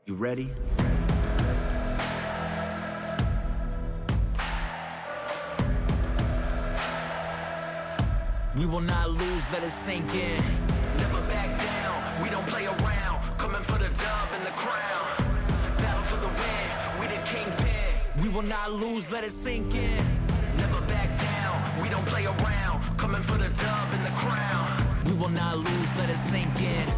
You ready? We will not lose, let it sink in. Never back down, we don't play around. Coming for the dub and the crown. Battle for the win, we the kingpin. We will not lose, let it sink in. Never back down, we don't play around. Coming for the dub and the crown. We will not lose, let it sink in.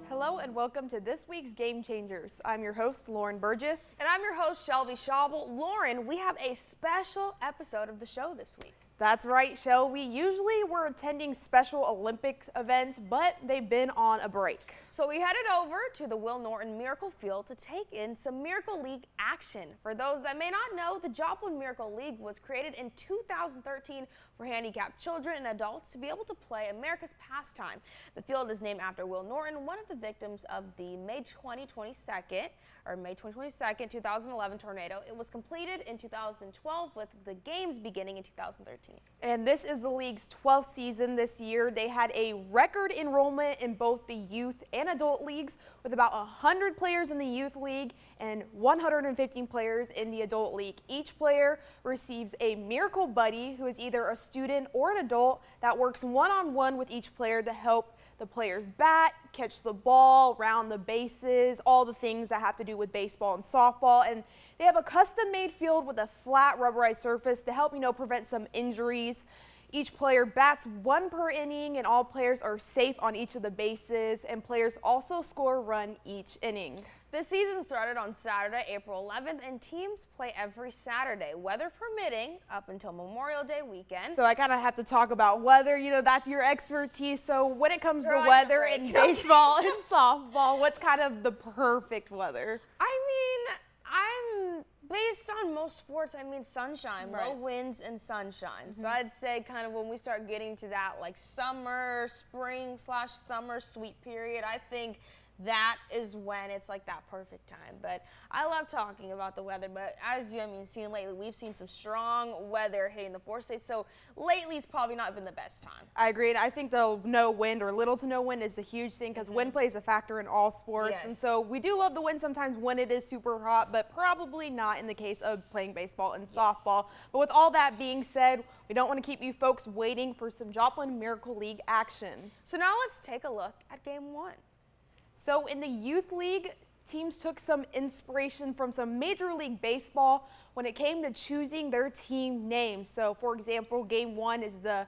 Hello and welcome to this week's Game Changers. I'm your host, Lauren Burgess. And I'm your host, Shelby Schaubel. Lauren, we have a special episode of the show this week. That's right, Shelby. Usually we're attending Special Olympics events, but they've been on a break. So we headed over to the Will Norton Miracle Field to take in some Miracle League action. For those that may not know, the Joplin Miracle League was created in 2013 for handicapped children and adults to be able to play America's pastime. The field is named after Will Norton, one of the victims of the May 2022, 2011 tornado. It was completed in 2012 with the games beginning in 2013. And this is the league's 12th season this year. They had a record enrollment in both the youth and adult leagues with about 100 players in the youth league and 115 players in the adult league. Each player receives a Miracle Buddy who is either a student or an adult that works one-on-one with each player to help the players bat, catch the ball, round the bases, all the things that have to do with baseball and softball. And they have a custom-made field with a flat rubberized surface to help, prevent some injuries. Each player bats one per inning, and all players are safe on each of the bases, and players also score a run each inning. The season started on Saturday, April 11th, and teams play every Saturday, weather permitting, up until Memorial Day weekend. So I kind of have to talk about weather. That's your expertise. So when it comes Girl, to weather in baseball and softball, what's kind of the perfect weather? I'm based on most sports, sunshine, Right. low winds and sunshine. So I'd say kind of when we start getting to that like spring/summer sweet period, I think that is when it's like that perfect time. But I love talking about the weather, but as you seen lately, we've seen some strong weather hitting the four states. So lately it's probably not been the best time. I agree, and I think the no wind or little to no wind is a huge thing because wind plays a factor in all sports. Yes. And so we do love the wind sometimes when it is super hot, but probably not in the case of playing baseball and softball. But with all that being said, we don't want to keep you folks waiting for some Joplin Miracle League action. So now let's take a look at game one. So in the youth league, teams took some inspiration from some Major League Baseball when it came to choosing their team name. So for example, game one is the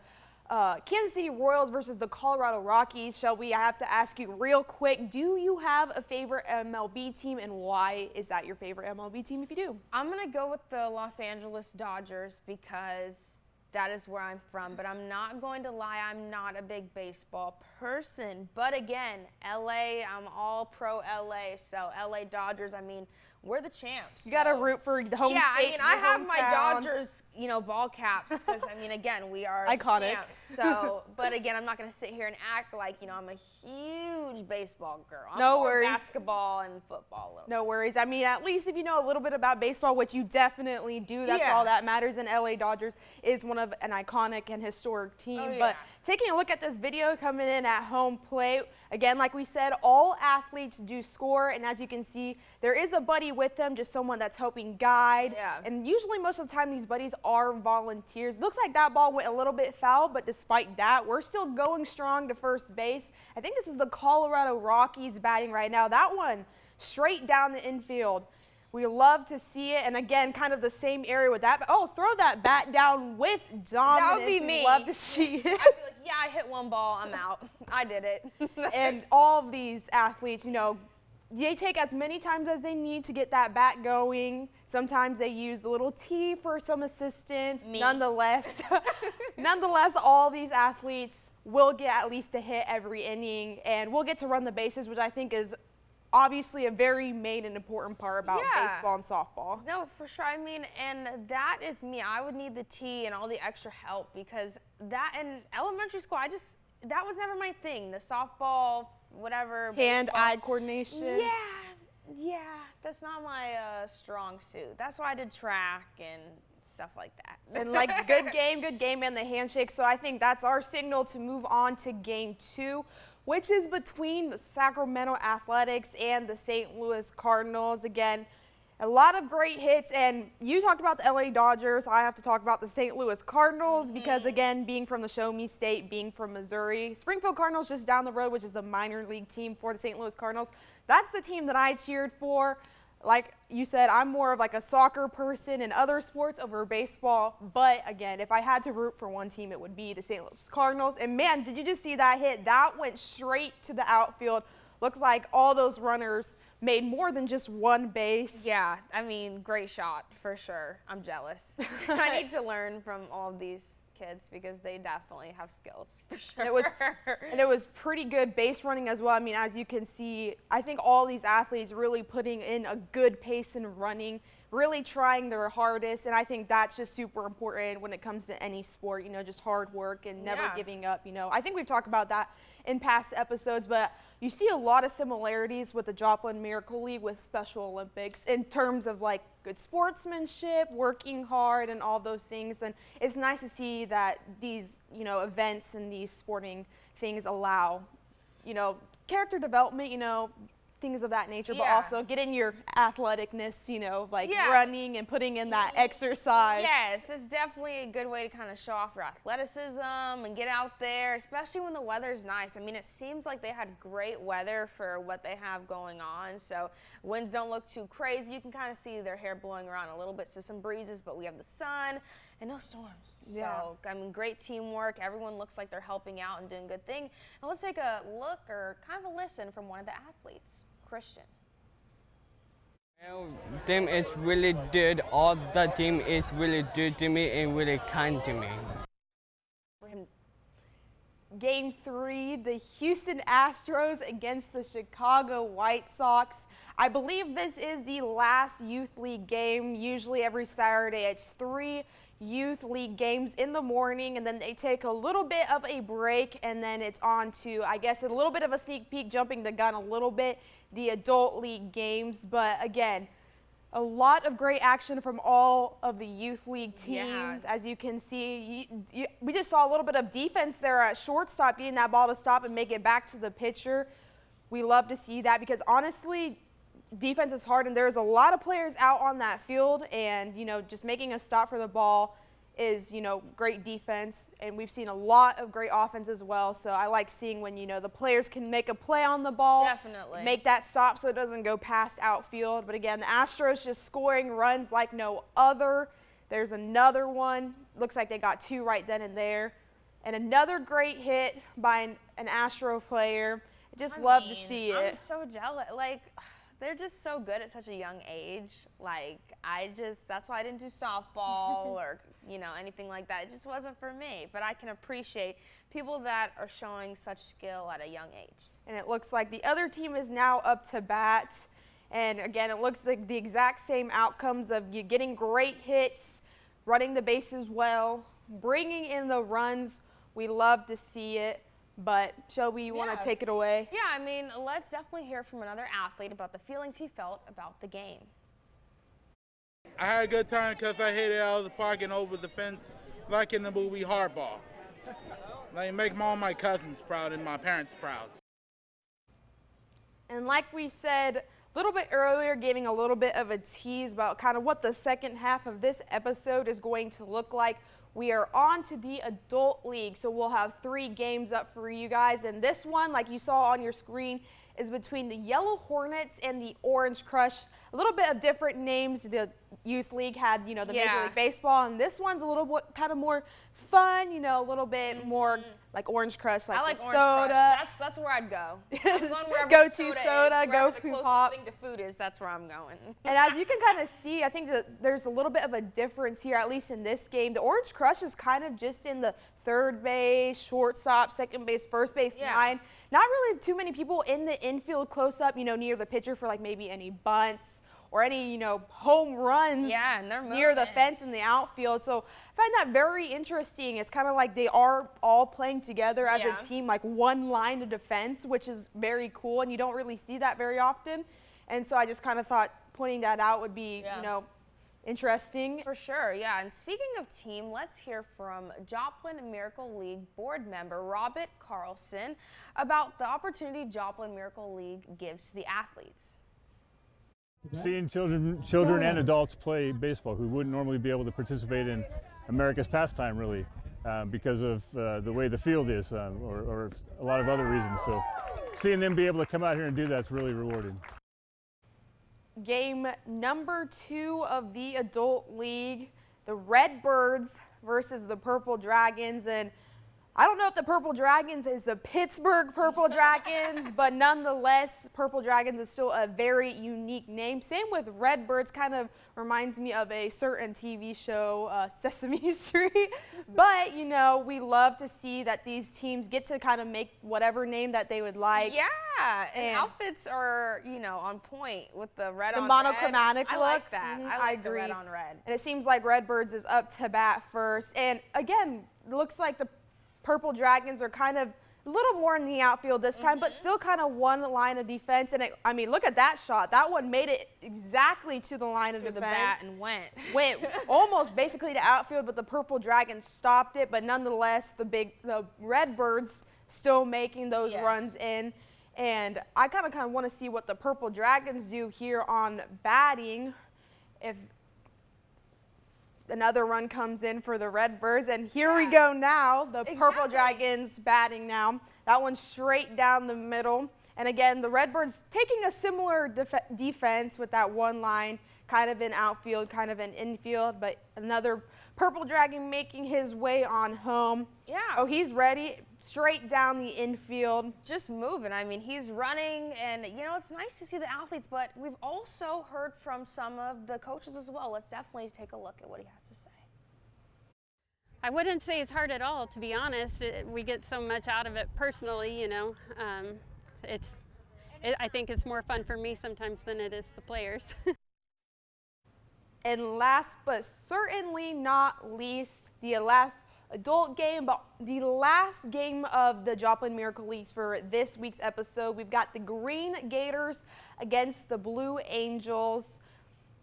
Kansas City Royals versus the Colorado Rockies. Shelby, I have to ask you real quick, do you have a favorite MLB team, and why is that your favorite MLB team if you do? I'm going to go with the Los Angeles Dodgers because that is where I'm from, but I'm not going to lie, I'm not a big baseball person. But again, LA, I'm all pro LA, so LA Dodgers, we're the champs. You got to root for the home state. I have my hometown. Dodgers, ball caps because again, we are Iconic. champs. So, but again, I'm not going to sit here and act like I'm a huge baseball girl. I'm No more worries. basketball and football. No worries. At least if you know a little bit about baseball, which you definitely do, that's all that matters. And LA Dodgers is one of an iconic and historic team. Oh, yeah. But taking a look at this video coming in at home plate, again, like we said, all athletes do score. And as you can see, there is a buddy with them, just someone that's helping guide. Yeah. And usually most of the time these buddies are volunteers. Looks like that ball went a little bit foul, but despite that, we're still going strong to first base. I think this is the Colorado Rockies batting right now. That one straight down the infield. We love to see it, and again, kind of the same area with that. Oh, throw that bat down with dominance. That would be me. We love to see it. I'd be like, yeah, I hit one ball, I'm out. I did it. And all of these athletes, they take as many times as they need to get that bat going. Sometimes they use a little tee for some assistance. Me. Nonetheless, all these athletes will get at least a hit every inning, and we'll get to run the bases, which I think is obviously a very main and important part about baseball and softball. No, for sure. And that is me. I would need the tee and all the extra help because that in elementary school, that was never my thing. The softball, whatever. Hand-eye coordination. Yeah, that's not my strong suit. That's why I did track and stuff like that. And good game, and the handshake. So I think that's our signal to move on to game two. which is between the Sacramento Athletics and the St. Louis Cardinals. Again, a lot of great hits, and you talked about the LA Dodgers. I have to talk about the St. Louis Cardinals because, again, being from the Show Me State, being from Missouri, Springfield Cardinals just down the road, which is the minor league team for the St. Louis Cardinals. That's the team that I cheered for. Like you said, I'm more of like a soccer person and other sports over baseball. But again, if I had to root for one team, it would be the St. Louis Cardinals. And man, did you just see that hit? That went straight to the outfield. Looked like all those runners made more than just one base. Yeah, I mean, great shot for sure. I'm jealous. I need to learn from all of these kids because they definitely have skills for sure. And it was pretty good base running as well. I mean, as you can see, I think all these athletes really putting in a good pace in running, really trying their hardest, and I think that's just super important when it comes to any sport, you know, just hard work and never giving up, you know. I think we've talked about that in past episodes, but you see a lot of similarities with the Joplin Miracle League with Special Olympics in terms of like good sportsmanship, working hard, and all those things. And it's nice to see that these, you know, events and these sporting things allow, you know, character development, you know, things of that nature, but also getting your athleticness, you know, like running and putting in that exercise. Yes, it's definitely a good way to kind of show off your athleticism and get out there, especially when the weather's nice. I mean, it seems like they had great weather for what they have going on, so winds don't look too crazy. You can kind of see their hair blowing around a little bit, so some breezes, but we have the sun and no storms. So, I mean, great teamwork. Everyone looks like they're helping out and doing a good thing. And let's take a look or kind of a listen from one of the athletes. Christian. Well, team is really good. All the team is really good to me and really kind to me. Game 3, the Houston Astros against the Chicago White Sox. I believe this is the last youth league game. Usually every Saturday it's 3 youth league games in the morning, and then they take a little bit of a break, and then it's on to, I guess, a little bit of a sneak peek, jumping the gun a little bit, the adult league games. But again, a lot of great action from all of the youth league teams. As you can see, we just saw a little bit of defense there at shortstop, getting that ball to stop and make it back to the pitcher. We love to see that because honestly, defense is hard, and there's a lot of players out on that field, and, you know, just making a stop for the ball is, you know, great defense, and we've seen a lot of great offense as well. So I like seeing when, you know, the players can make a play on the ball, make that stop so it doesn't go past outfield. But again, the Astros just scoring runs like no other. There's another one. Looks like they got 2 right then and there. And another great hit by an Astro player. I love to see it. I'm so jealous. Like, they're just so good at such a young age. Like, that's why I didn't do softball or, you know, anything like that. It just wasn't for me. But I can appreciate people that are showing such skill at a young age. And it looks like the other team is now up to bat. And again, it looks like the exact same outcomes of you getting great hits, running the bases well, bringing in the runs. We love to see it. But Shelby, you want to take it away? Yeah, I mean, let's definitely hear from another athlete about the feelings he felt about the game. I had a good time because I hit it out of the park and over the fence like in the movie Hardball. Like, make all my cousins proud and my parents proud. And like we said a little bit earlier, giving a little bit of a tease about kind of what the second half of this episode is going to look like. We are on to the adult league, so we'll have 3 games up for you guys. And this one, like you saw on your screen, is between the Yellow Hornets and the Orange Crush. A little bit of different names. The youth league had, you know, the Major League Baseball, and this one's a little bit kind of more fun, you know, a little bit more like Orange Crush, like, I like the Orange soda. Crush. That's where I'd go. I'm going wherever Go the to soda, soda, is, go the food closest pop. thing to food is, that's where I'm going. And as you can kind of see, I think that there's a little bit of a difference here, at least in this game. The Orange Crush is kind of just in the third base, shortstop, second base, first base line. Not really too many people in the infield close up, you know, near the pitcher for like maybe any bunts or any, you know, home runs and they're near the fence in the outfield. So I find that very interesting. It's kind of like they are all playing together as a team, like one line of defense, which is very cool, and you don't really see that very often. And so I just kind of thought pointing that out would be, you know, interesting. For sure, yeah. And speaking of team, let's hear from Joplin Miracle League board member Robert Carlson about the opportunity Joplin Miracle League gives to the athletes. Seeing children and adults play baseball who wouldn't normally be able to participate in America's pastime, really, because of the way the field is, or a lot of other reasons. So seeing them be able to come out here and do that's really rewarding. Game number 2 of the Adult League, the Redbirds versus the Purple Dragons. And I don't know if the Purple Dragons is the Pittsburgh Purple Dragons, but nonetheless, Purple Dragons is still a very unique name. Same with Redbirds, kind of reminds me of a certain TV show, Sesame Street. But, you know, we love to see that these teams get to kind of make whatever name that they would like. Yeah, and outfits are, you know, on point with the red on red. The monochromatic look. I like that. Mm-hmm. I like agree. the red on red. And it seems like Redbirds is up to bat first. And again, it looks like the Purple Dragons are kind of a little more in the outfield this time, but still kind of one line of defense. And I mean, look at that shot. That one made it exactly to the line of defense. The bat and went almost basically to outfield, but the Purple Dragons stopped it. But nonetheless, the Redbirds still making those runs in. And I kind of want to see what the Purple Dragons do here on batting. If another run comes in for the Redbirds, and here we go now. The Purple Dragons batting now. That one's straight down the middle. And again, the Redbirds taking a similar defense with that one line, kind of in outfield, kind of in infield, but another Purple Dragon making his way on home. Yeah. Oh, he's ready. Straight down the infield. Just moving. I mean, he's running, and, you know, it's nice to see the athletes, but we've also heard from some of the coaches as well. Let's definitely take a look at what he has to say. I wouldn't say it's hard at all, to be honest. We get so much out of it personally, you know. I think it's more fun for me sometimes than it is the players. And last but certainly not least, the last adult game, but the last game of the Joplin Miracle Leagues for this week's episode. We've got the Green Gators against the Blue Angels,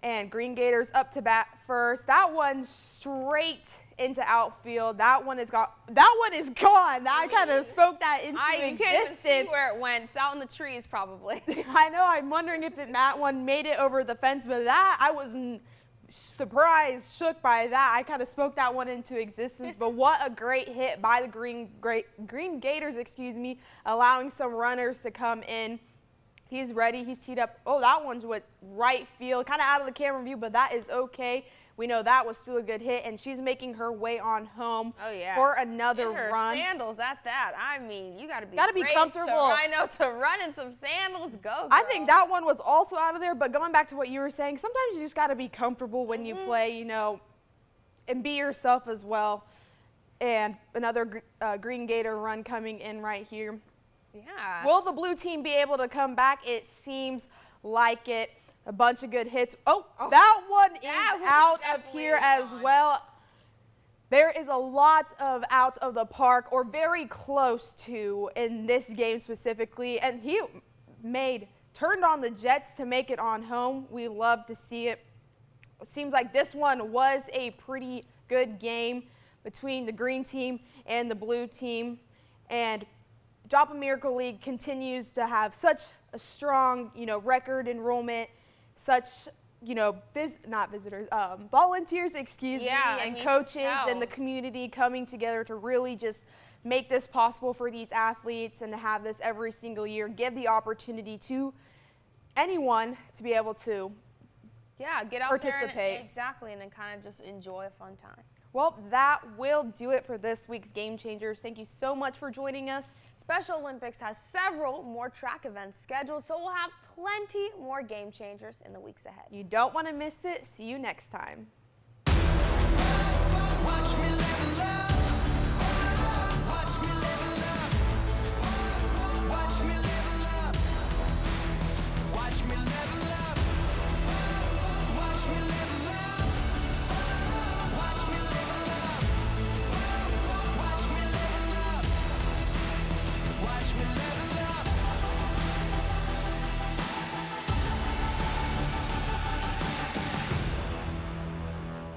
and Green Gators up to bat first. That one straight into outfield. That one is gone. I kind of spoke that into existence. You can't even see where it went. It's out in the trees probably. I know. I'm wondering if that one made it over the fence, but that I was surprised, shook by that. I kind of spoke that one into existence, but what a great hit by the Green Gators, allowing some runners to come in. He's ready. He's teed up. Oh, that one's with right field, kind of out of the camera view, but that is okay. We know that was still a good hit, and she's making her way on home for another run. Sandals at that. I mean, you got to be comfortable. I know, to run in some sandals. Go, girl. I think that one was also out of there, but going back to what you were saying, sometimes you just got to be comfortable when you play, you know, and be yourself as well. And another Green Gator run coming in right here. Yeah. Will the blue team be able to come back? It seems like it. A bunch of good hits. Oh, that one is out of here as well. There is a lot of out of the park, or very close to, in this game specifically. And he turned on the Jets to make it on home. We love to see it. It seems like this one was a pretty good game between the green team and the blue team. And Joplin Miracle League continues to have such a strong, you know, record enrollment, such, you know, volunteers, and coaches and the community coming together to really just make this possible for these athletes, and to have this every single year, give the opportunity to anyone to be able to get out participate. There and then kind of just enjoy a fun time. Well, that will do it for this week's Game Changers. Thank you so much for joining us. Special Olympics has several more track events scheduled, so we'll have plenty more Game Changers in the weeks ahead. You don't want to miss it. See you next time. Watch me